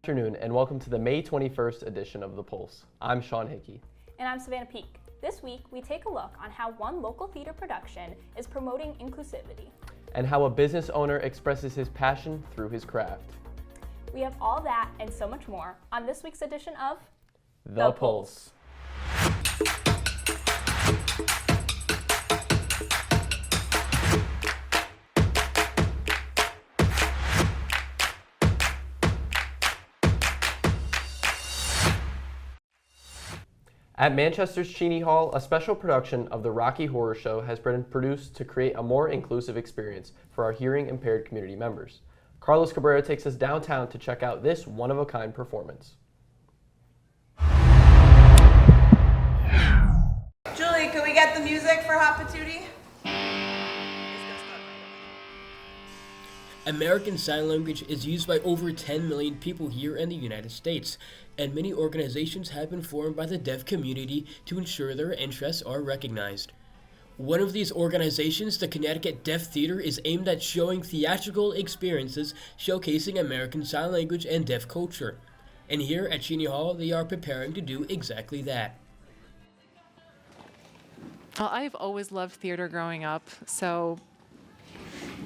Good afternoon and welcome to the May 21st edition of The Pulse. I'm Sean Hickey. And I'm Savannah Peak. This week, we take a look on how one local theater production is promoting inclusivity. And how a business owner expresses his passion through his craft. We have all that and so much more on this week's edition of The Pulse. At Manchester's Cheney Hall, a special production of the Rocky Horror Show has been produced to create a more inclusive experience for our hearing-impaired community members. Carlos Cabrera takes us downtown to check out this one-of-a-kind performance. Julie, can we get the music for Hot Patootie? American Sign Language is used by over 10 million people here in the United States, and many organizations have been formed by the deaf community to ensure their interests are recognized. One of these organizations, the Connecticut Deaf Theater, is aimed at showing theatrical experiences showcasing American Sign Language and deaf culture. And here at Cheney Hall, they are preparing to do exactly that. Well, I've always loved theater growing up, so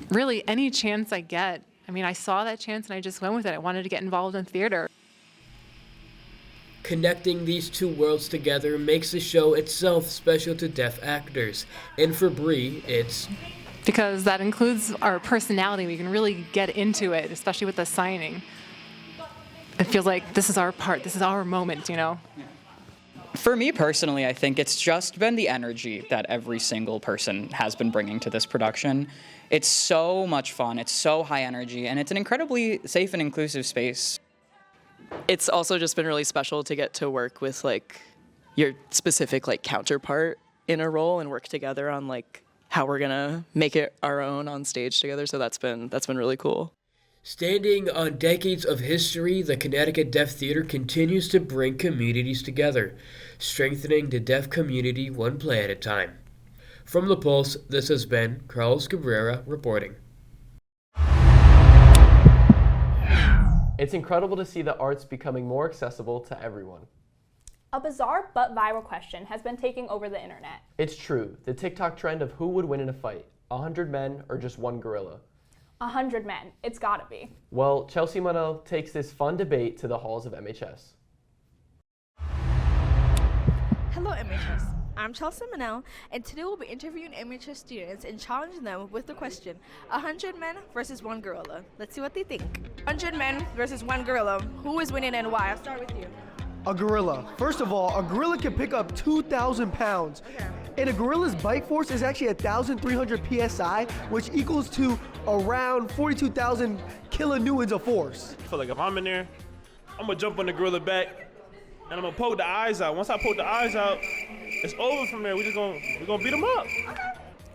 really any chance I get, I saw that chance and I just went with it. I wanted to get involved in theater. Connecting these two worlds together makes the show itself special to deaf actors. And for Bree, it's Because that includes our personality. We can really get into it, especially with the signing. It feels like this is our part, this is our moment, you know? For me personally, I think it's just been the energy that every single person has been bringing to this production. It's so much fun, it's so high energy, and it's an incredibly safe and inclusive space. It's also just been really special to get to work with your specific counterpart in a role and work together on how we're gonna make it our own on stage together. So that's been really cool. standing on decades of history. The Connecticut Deaf Theater continues to bring communities together, strengthening the deaf community one play at a time. From The Pulse, this has been Carlos Cabrera reporting. It's incredible to see the arts becoming more accessible to everyone. A bizarre but viral question has been taking over the internet. It's true, the TikTok trend of who would win in a fight, 100 men or just one gorilla. 100 men, it's gotta be. Well, Chelsea Monell takes this fun debate to the halls of MHS. Hello, MHS. I'm Chelsea Manel, and today we'll be interviewing MHS students and challenging them with the question, 100 men versus one gorilla. Let's see what they think. 100 men versus one gorilla. Who is winning and why? I'll start with you. A gorilla. First of all, a gorilla can pick up 2,000 pounds. Okay. And a gorilla's bite force is actually 1,300 PSI, which equals to around 42,000 kilonewtons of force. I feel like if I'm in there, I'm gonna jump on the gorilla back and I'm gonna poke the eyes out. Once I poke the eyes out, it's over from there. We're gonna beat them up.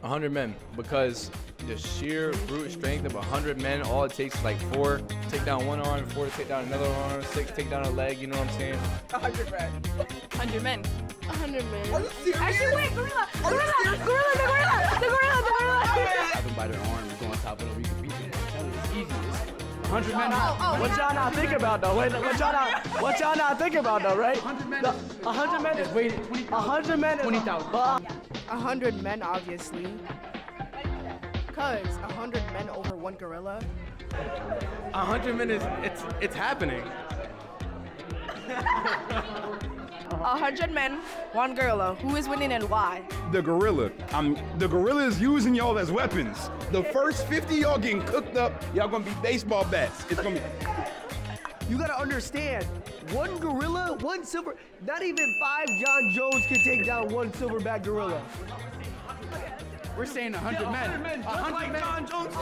100 men, because the sheer brute strength of 100 men, all it takes is like 4 to take down one arm, 4 to take down another arm, 6 to take down a leg, you know what I'm saying? 100 men. 100 men. 100 men. Are you serious? Actually, wait, gorilla! The gorilla! Have them by their arm, go on top of them, you can beat them. It's easy. 100 men. What y'all not think about though? Wait, what y'all not think about though, right? 100 men. 100 men is weighted 20,000. 100 men is 20,000. 100 men, obviously. Because 100 men over one gorilla. 100 men is, it's happening. 100 men, one gorilla. Who is winning and why? The gorilla. The gorilla is using y'all as weapons. The first 50 y'all getting cooked up, y'all gonna be baseball bats. It's gonna be. You gotta understand, one gorilla, one silver, not even 5 John Jones can take down one silverback gorilla. We're saying 100 men. 100 men. John Jones.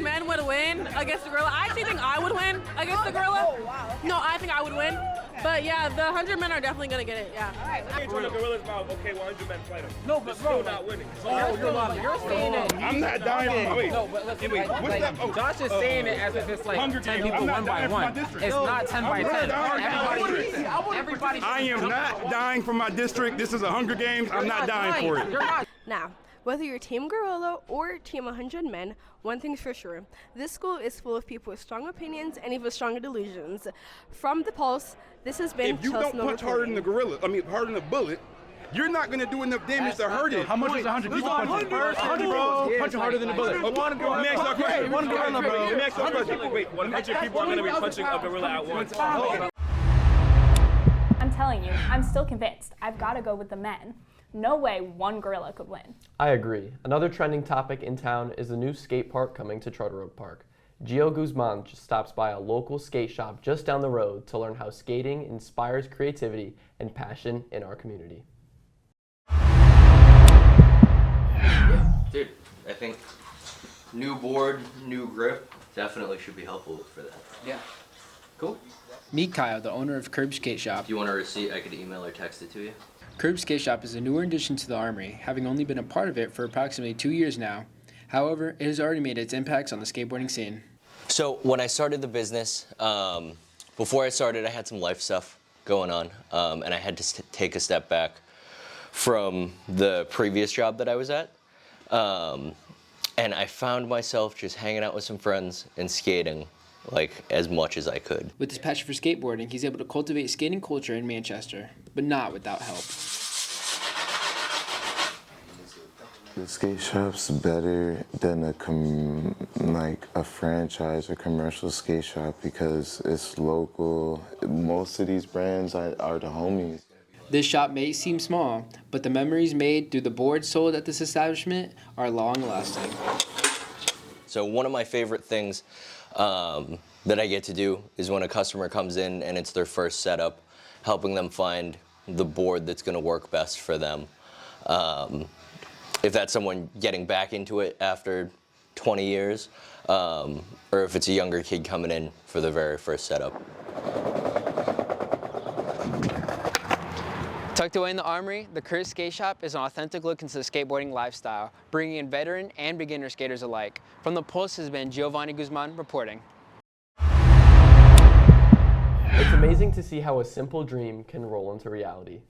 Men would win against the gorilla. I actually think I would win against the gorilla. Oh, wow. No, I think I would win. But yeah, the 100 men are definitely gonna get it, yeah. I ain't telling the gorillas about, okay, 100 men fight them. No, They're but still bro, not winning. You're saying it. I'm not dying. Wait. No, but listen, Wait, what's that? Oh, Josh is saying it as if it's like 100 10 games. people I'm not one by dying for my one. district. It's not 10 by 10. I am not dying for my district. This is a Hunger Games. I'm not dying for it. You're not. Now, Whether you're Team Gorilla or Team 100 Men, one thing's for sure. This school is full of people with strong opinions and even stronger delusions. From The Pulse, this has been If you Chelsea don't Noel punch harder than the gorilla, harder than the bullet, you're not gonna do enough damage to hurt it. How much is 100 people punching? 100, bro. Punching harder than the bullet. One gorilla. Max, our question. One gorilla, bro. Max, our question. Wait, 100 people are going to be punching a gorilla at once. I'm telling you, I'm still convinced. I've got to go with the men. No way one gorilla could win. I agree. Another trending topic in town is the new skate park coming to Charter Oak Park. Gio Guzman just stops by a local skate shop just down the road to learn how skating inspires creativity and passion in our community. Dude, I think new board, new grip definitely should be helpful for that. Yeah. Cool. Meet Kyle, the owner of Curb Skate Shop. Do you want a receipt? I could email or text it to you. Curb Skate Shop is a newer addition to the Armory, having only been a part of it for approximately 2 years now. However, it has already made its impacts on the skateboarding scene. So when I started the business, before I started, I had some life stuff going on, and I had to take a step back from the previous job that I was at. And I found myself just hanging out with some friends and skating like as much as I could. With his passion for skateboarding, he's able to cultivate skating culture in Manchester, but not without help. The skate shop's better than a franchise or commercial skate shop because it's local. Most of these brands are the homies. This shop may seem small, but the memories made through the boards sold at this establishment are long-lasting. So one of my favorite things that I get to do is when a customer comes in and it's their first setup, helping them find the board that's going to work best for them. If that's someone getting back into it after 20 years, or if it's a younger kid coming in for the very first setup. Tucked away in the Armory, the Curb Skate Shop is an authentic look into the skateboarding lifestyle, bringing in veteran and beginner skaters alike. From The Pulse has been Giovanni Guzman reporting. It's amazing to see how a simple dream can roll into reality.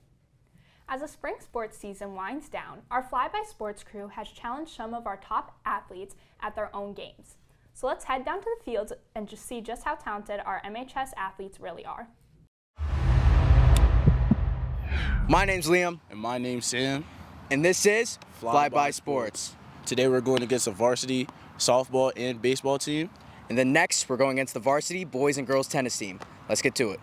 As the spring sports season winds down, our Flyby sports crew has challenged some of our top athletes at their own games. So let's head down to the fields and just see just how talented our MHS athletes really are. My name's Liam. And my name's Sam. And this is Flyby Sports. Today we're going against a varsity softball and baseball team. And then next, we're going against the varsity boys and girls tennis team. Let's get to it.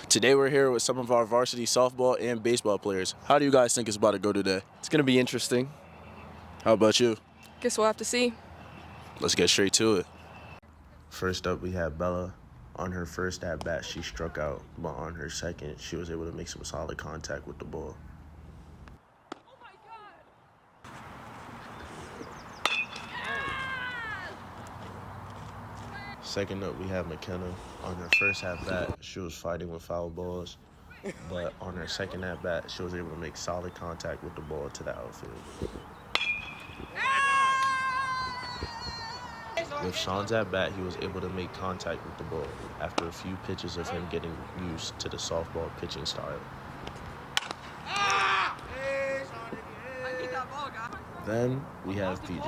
Today we're here with some of our varsity softball and baseball players. How do you guys think it's about to go today? It's going to be interesting. How about you? Guess we'll have to see. Let's get straight to it. First up, we have Bella. On her first at-bat, she struck out, but on her second, she was able to make some solid contact with the ball. Second up, we have McKenna. On her first at-bat, she was fighting with foul balls, but on her second at-bat, she was able to make solid contact with the ball to the outfield. With Sean's at-bat, he was able to make contact with the ball after a few pitches of him getting used to the softball pitching style. Then we have PJ.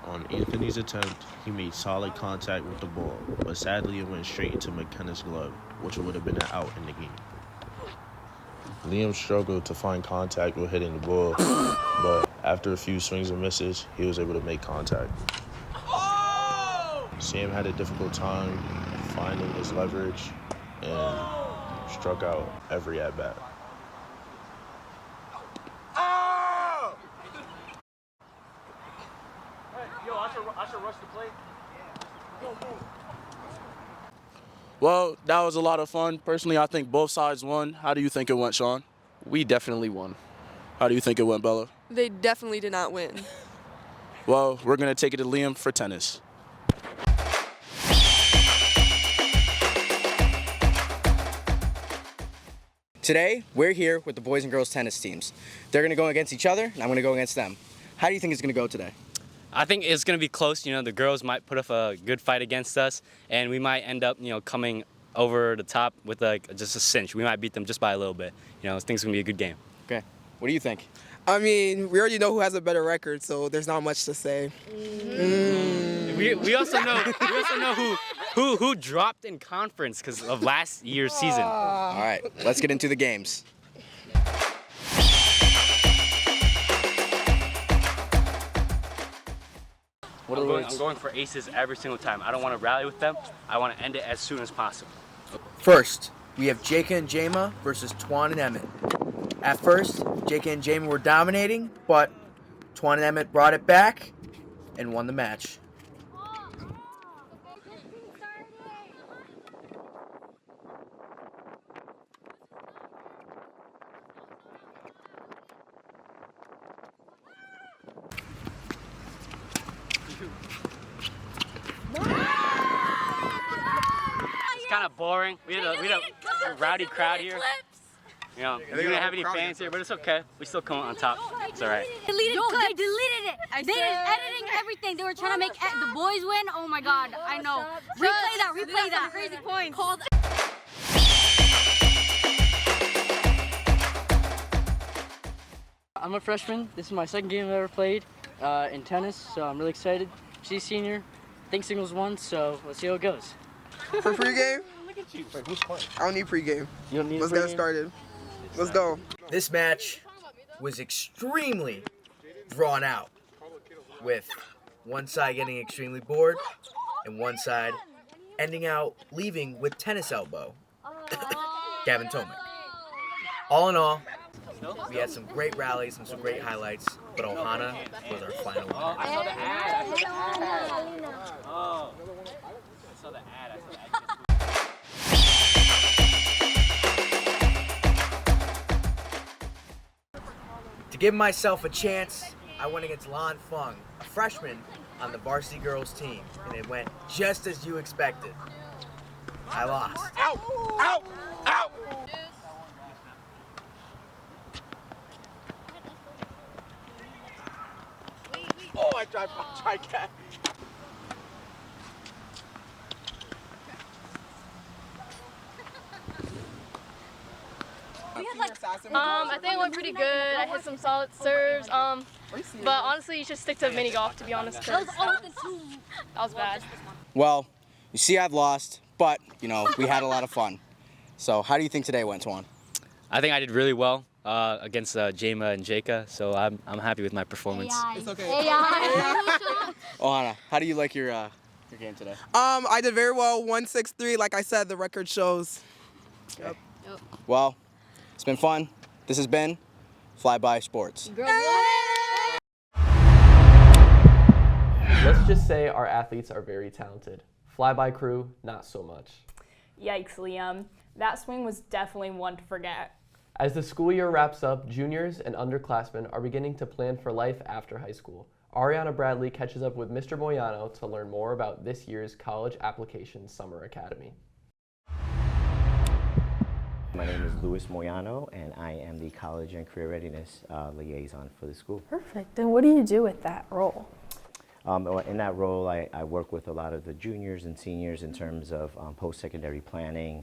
On Anthony's attempt, he made solid contact with the ball, but sadly it went straight into McKenna's glove, which would have been an out in the game. Liam struggled to find contact with hitting the ball, but after a few swings and misses, he was able to make contact. Sam had a difficult time finding his leverage and struck out every at-bat. I should rush the plate. Well, that was a lot of fun. Personally, I think both sides won. How do you think it went, Sean? We definitely won. How do you think it went, Bella? They definitely did not win. Well, we're going to take it to Liam for tennis. Today, we're here with the boys and girls tennis teams. They're going to go against each other, and I'm going to go against them. How do you think it's going to go today? I think it's going to be close. You know, the girls might put up a good fight against us, and we might end up, coming over the top with just a cinch. We might beat them just by a little bit. You know, I think it's going to be a good game. Okay. What do you think? I mean, we already know who has a better record, so there's not much to say. We also know who dropped in conference because of last year's season. All right, let's get into the games. I'm going for aces every single time. I don't want to rally with them. I want to end it as soon as possible. First, we have Jaka and Jama versus Twan and Emmett. At first, Jaka and Jama were dominating, but Twan and Emmett brought it back and won the match. It's kind of boring. We had a rowdy crowd here. You know, we didn't have any fans here, but it's okay. We still come on top. It's all right. They deleted it. They did editing everything. They were trying to make the boys win. Oh my God, I know. Replay that. Crazy points. I'm a freshman. This is my second game I've ever played in tennis, so I'm really excited. She's a senior. I think singles won, so let's see how it goes. For pregame? Look at you. Wait, who's playing? I don't need pregame. You don't need Let's get it started. Let's go. This match was extremely drawn out, with one side getting extremely bored and one side leaving with tennis elbow. Gavin Tomic. All in all, we had some great rallies and some great highlights, but Ohana was our final winner. I saw the ad. Oh. I saw the ad. To give myself a chance, I went against Lan Feng, a freshman on the varsity girls team, and it went just as you expected. I lost. Ow! Ow! Ow! Oh, I tried catch. I think it went pretty good. I hit some solid serves. But honestly, you should stick to mini golf, to be honest. That was bad. Well, you see I've lost, but, we had a lot of fun. So how do you think today went, Twan? I think I did really well against Jama and Jaka, so I'm happy with my performance. It's okay. Ohana, how do you like your game today? I did very well. 163, like I said, the record shows. Yep. Well, it's been fun. This has been Flyby Sports. Let's just say our athletes are very talented. Flyby crew, not so much. Yikes, Liam. That swing was definitely one to forget. As the school year wraps up, juniors and underclassmen are beginning to plan for life after high school. Ariana Bradley catches up with Mr. Moyano to learn more about this year's College Application Summer Academy. My name is Luis Moyano, and I am the College and Career Readiness Liaison for the school. Perfect. And what do you do with that role? In that role, I work with a lot of the juniors and seniors in terms of post-secondary planning,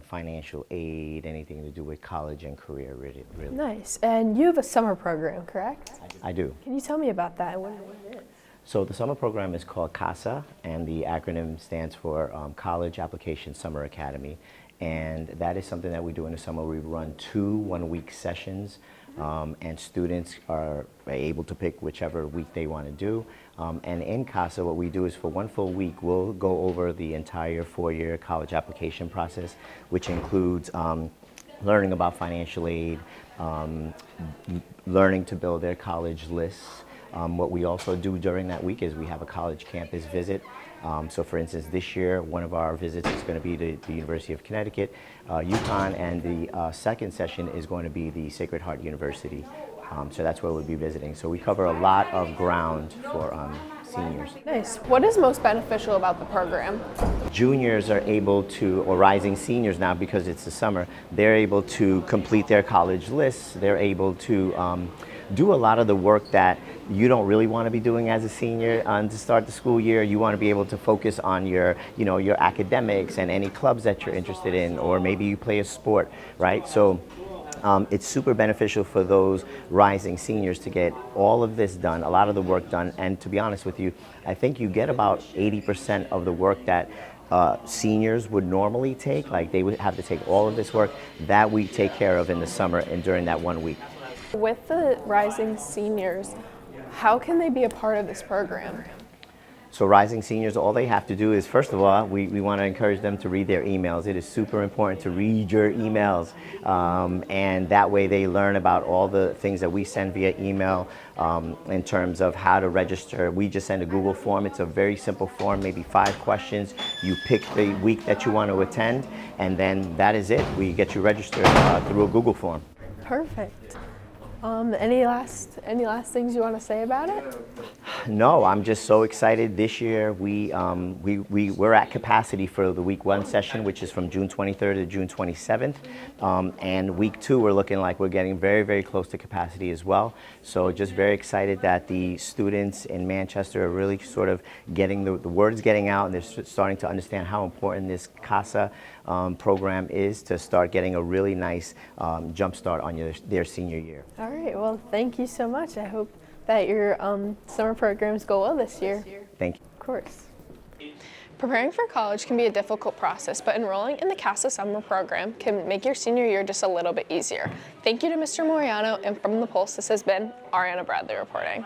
financial aid, anything to do with college and career, really. Nice. And you have a summer program, correct? I do. Can you tell me about that and what it is? So the summer program is called CASA, and the acronym stands for College Application Summer Academy. And that is something that we do in the summer. We run 2 one-week sessions, and students are able to pick whichever week they want to do. And in CASA, what we do is for 1 full week, we'll go over the entire 4-year college application process, which includes learning about financial aid, learning to build their college lists. What we also do during that week is we have a college campus visit. So for instance, this year, one of our visits is going to be to the University of Connecticut, UConn, and the second session is going to be the Sacred Heart University. So that's where we'll be visiting. So we cover a lot of ground for seniors. Nice. What is most beneficial about the program? Juniors are able to, or rising seniors now because it's the summer, they're able to complete their college lists. They're able to do a lot of the work that you don't really want to be doing as a senior to start the school year. You want to be able to focus on your, your academics and any clubs that you're interested in, or maybe you play a sport, right? So it's super beneficial for those rising seniors to get all of this done, a lot of the work done. And to be honest with you, I think you get about 80% of the work that seniors would normally take, like they would have to take all of this work, that we take care of in the summer and during that 1 week. With the rising seniors, how can they be a part of this program? So rising seniors, all they have to do is, first of all, we want to encourage them to read their emails. It is super important to read your emails, and that way they learn about all the things that we send via email in terms of how to register. We just send a Google form. It's a very simple form, maybe 5 questions. You pick the week that you want to attend, and then that is it. We get you registered through a Google form. Perfect. Any last things you want to say about it? No, I'm just so excited. This year we're at capacity for the week 1 session, which is from June 23rd to June 27th. And week 2, we're looking like we're getting very, very close to capacity as well. So just very excited that the students in Manchester are really sort of getting the word's getting out, and they're starting to understand how important this CASA program is to start getting a really nice jump start on their senior year. All right, well, thank you so much. I hope that your summer programs go well this year. Thank you. Of course. Preparing for college can be a difficult process, but enrolling in the CASA summer program can make your senior year just a little bit easier. Thank you to Mr. Moriano, and from The Pulse, this has been Ariana Bradley reporting.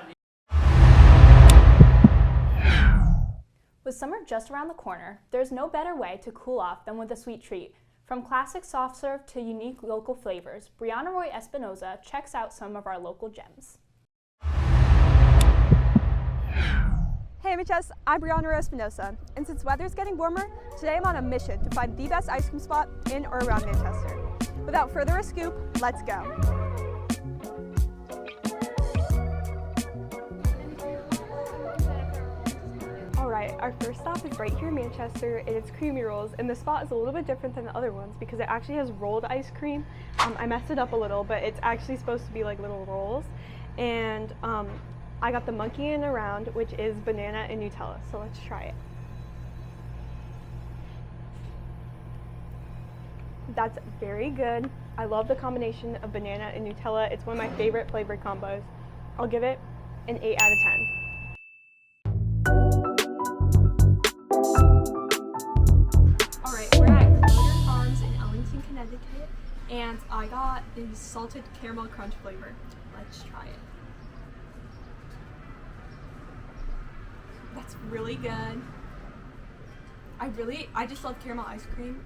With summer just around the corner, there's no better way to cool off than with a sweet treat. From classic soft serve to unique local flavors, Brianna Roy Espinoza checks out some of our local gems. Hey MHS, I'm Brianna Roy Espinoza, and since weather's getting warmer, today I'm on a mission to find the best ice cream spot in or around Manchester. Without further ado, let's go. Alright, our first stop is right here in Manchester, and it's Creamy Rolls, and this spot is a little bit different than the other ones because it actually has rolled ice cream. I messed it up a little, but it's actually supposed to be like little rolls, and I got the monkey in around, which is banana and Nutella, so let's try it. That's very good. I love the combination of banana and Nutella. It's one of my favorite flavor combos. I'll give it an 8 out of 10. Connecticut, and I got the salted caramel crunch flavor. Let's try it. That's really good. I just love caramel ice cream,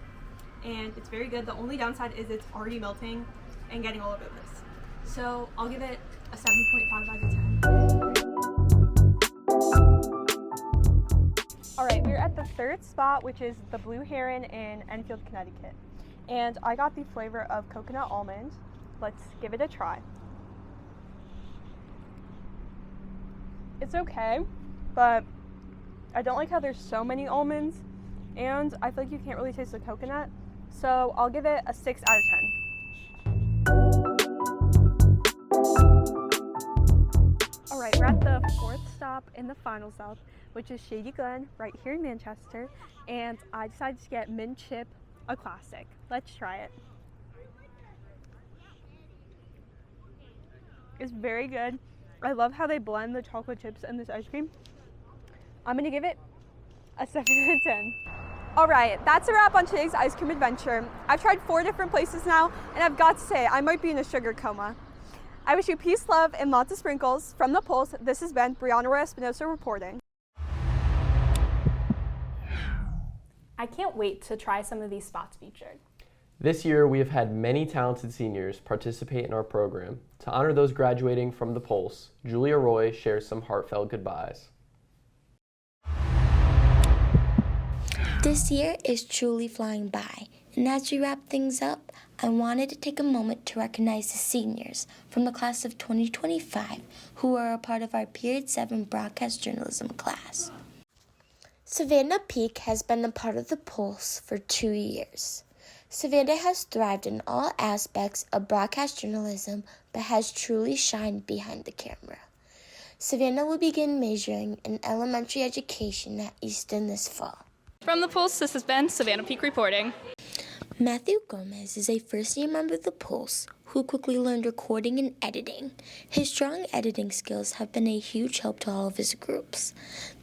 and it's very good. The only downside is it's already melting and getting all over the place. So I'll give it a 7.5 out of 10. Alright, we're at the third spot, which is the Blue Heron in Enfield, Connecticut. And I got the flavor of coconut almond. Let's give it a try. It's okay, but I don't like how there's so many almonds, and I feel like you can't really taste the coconut, so I'll give it a 6 out of 10. Alright, we're at the fourth stop and the final stop, which is Shady Glen, right here in Manchester, and I decided to get mint chip, a classic. Let's try it. It's very good. I love how they blend the chocolate chips and this ice cream. I'm gonna give it a 7 out of 10. All right, that's a wrap on today's ice cream adventure. I've tried 4 different places now, and I've got to say, I might be in a sugar coma. I wish you peace, love, and lots of sprinkles. From The Pulse, this has been Brianna Roy Espinoza reporting. I can't wait to try some of these spots featured. This year, we have had many talented seniors participate in our program. To honor those graduating from The Pulse, Julia Roy shares some heartfelt goodbyes. This year is truly flying by, and as we wrap things up, I wanted to take a moment to recognize the seniors from the class of 2025 who are a part of our Period 7 broadcast journalism class. Savannah Peak has been a part of the Pulse for 2 years. Savannah has thrived in all aspects of broadcast journalism, but has truly shined behind the camera. Savannah will begin majoring in elementary education at Easton this fall. From the Pulse, this has been Savannah Peak reporting. Matthew Gomez is a first-year member of the Pulse who quickly learned recording and editing. His strong editing skills have been a huge help to all of his groups.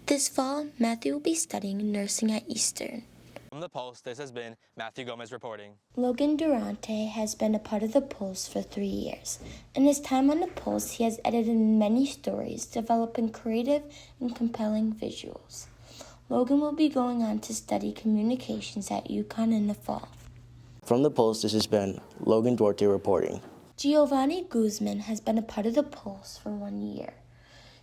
This fall, Matthew will be studying nursing at Eastern. From the Pulse, this has been Matthew Gomez reporting. Logan Durante has been a part of the Pulse for 3 years. In his time on the Pulse, he has edited many stories, developing creative and compelling visuals. Logan will be going on to study communications at UConn in the fall. From the Pulse, this has been Logan Duarte reporting. Giovanni Guzman has been a part of the Pulse for 1 year.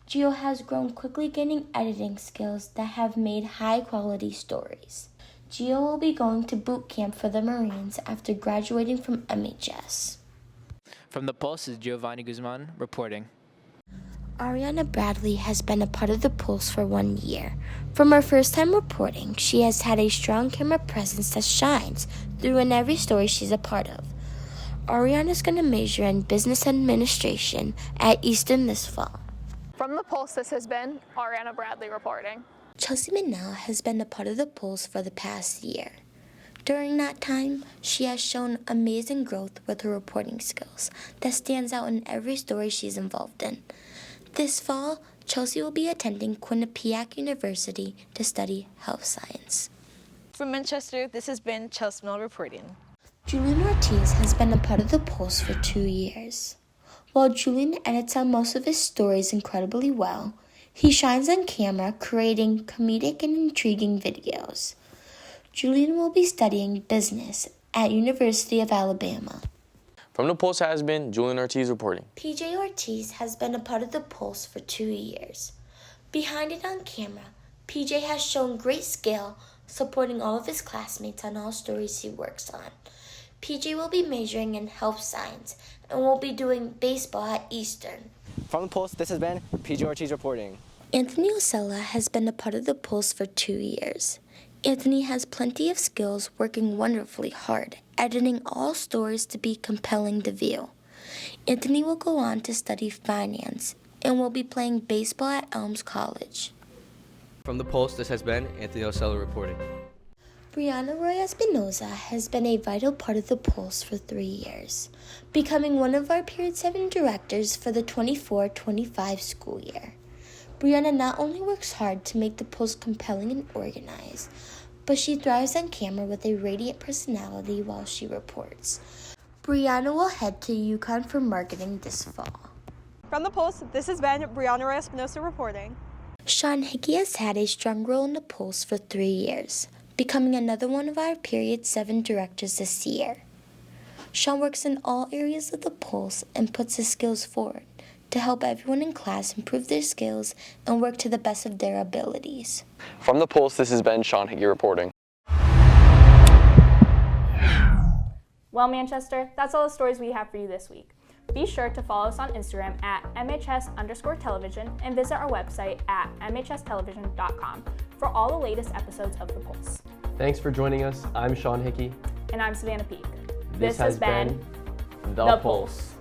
Gio has grown quickly, gaining editing skills that have made high-quality stories. Gio will be going to boot camp for the Marines after graduating from MHS. From the Pulse is Giovanni Guzman reporting. Ariana Bradley has been a part of the Pulse for 1 year. From her first time reporting, she has had a strong camera presence that shines through in every story she's a part of. Ariana is going to major in business administration at Easton this fall. From the Pulse, this has been Ariana Bradley reporting. Chelsea Manel has been a part of the Pulse for the past year. During that time, she has shown amazing growth with her reporting skills that stands out in every story she's involved in. This fall, Chelsea will be attending Quinnipiac University to study health science. From Manchester, this has been Chelsea Mill reporting. Julian Ortiz has been a part of the Pulse for 2 years. While Julian edits out most of his stories incredibly well, he shines on camera, creating comedic and intriguing videos. Julian will be studying business at University of Alabama. From the Pulse has been Julian Ortiz reporting. PJ Ortiz has been a part of the Pulse for 2 years. Behind it on camera, PJ has shown great skill, supporting all of his classmates on all stories he works on. PJ will be majoring in health science and will be doing baseball at Eastern. From the Pulse, this has been PJ Ortiz reporting. Anthony Osella has been a part of the Pulse for 2 years. Anthony has plenty of skills, working wonderfully hard, editing all stories to be compelling to view. Anthony will go on to study finance and will be playing baseball at Elms College. From the Pulse, this has been Anthony Osella reporting. Brianna Roy Espinoza has been a vital part of the Pulse for 3 years, becoming one of our Period 7 directors for the 24-25 school year. Brianna not only works hard to make the Pulse compelling and organized, but she thrives on camera with a radiant personality while she reports. Brianna will head to UConn for marketing this fall. From the Pulse, this has been Brianna Roy Espinosa reporting. Sean Hickey has had a strong role in the Pulse for 3 years, becoming another one of our Period 7 directors this year. Sean works in all areas of the Pulse and puts his skills forward to help everyone in class improve their skills and work to the best of their abilities. From the Pulse, this has been Sean Hickey reporting. Well, Manchester, that's all the stories we have for you this week. Be sure to follow us on Instagram at MHS_television and visit our website at mhstelevision.com for all the latest episodes of The Pulse. Thanks for joining us. I'm Sean Hickey. And I'm Savannah Peak. This has been The Pulse.